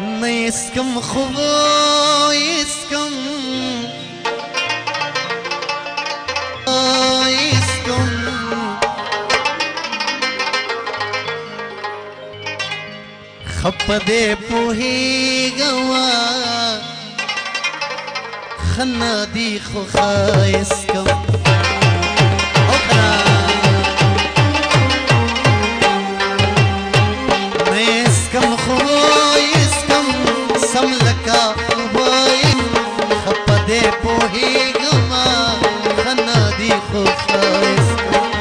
نيسكم خبايسكم خپدے پوہی گوا خنا دی خو خایسکم نیسکم خوایسکم سملکا خوای خپدے پوہی گوا خنا دی خو خایسکم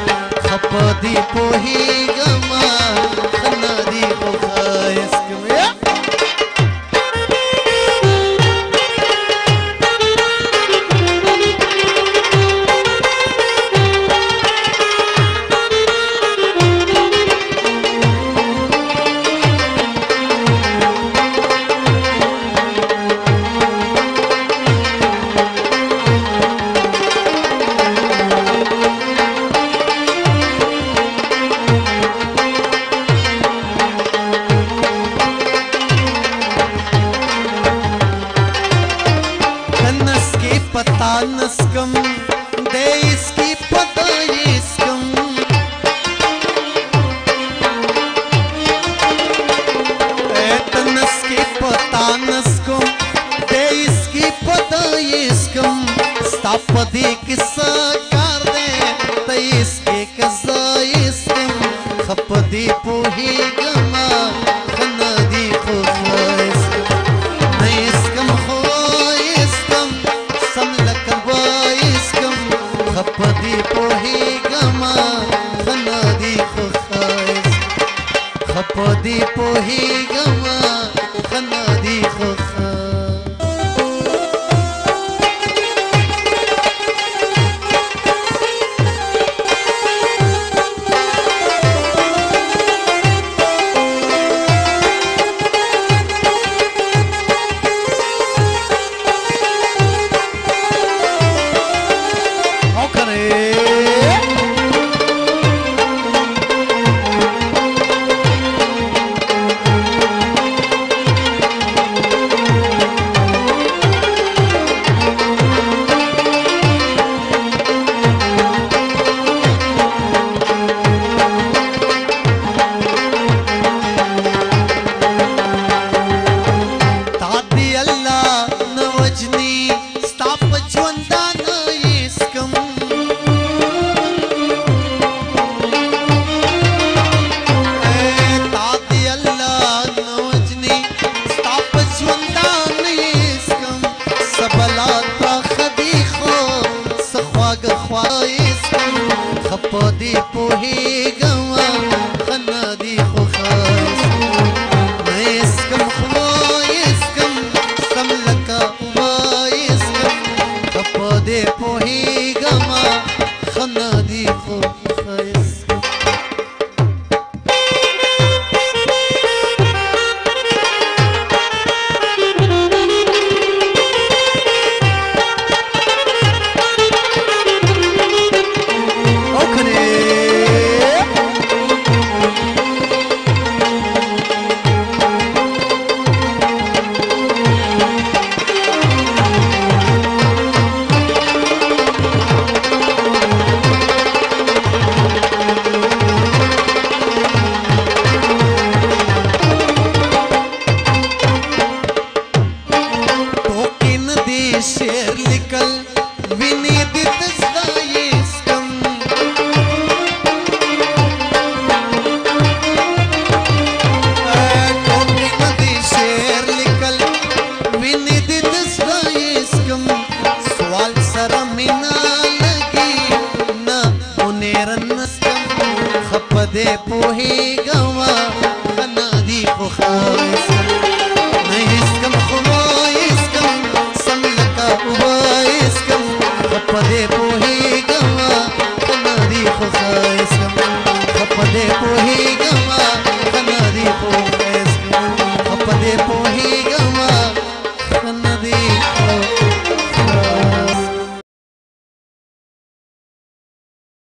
خپدی پوہی گوا خنا دی خو خایسکم पता नस्कम दे इसकी पता इसकम तनस की पता नस्कम दे इसकी पता इसकम स्थापदी किस्सा कर दे ते इसके कज़ा इसकम खपदी पोही गमा खनदी खुफाइस खपदी पोही गमा खनदी खुखाइस खपदी पोही गमा खनदी खुखाइस खपदी पोही गवा खनदी खुखाइस नैस्कम खुवाइस्कम समलका उबाइस्कम खपदे पोही गवा खनदी खुखाइस शेर निकल विनिदित इसकम टोकी नदी शेर निकल विनिदित इसकम सवाल सरमिना लगी न उनेरन नस्कम खपदे पोही गवा खनदी खुखाइस नैस्कम खुवाइस्कम खपदे पोही गवा खनदी खुखाइस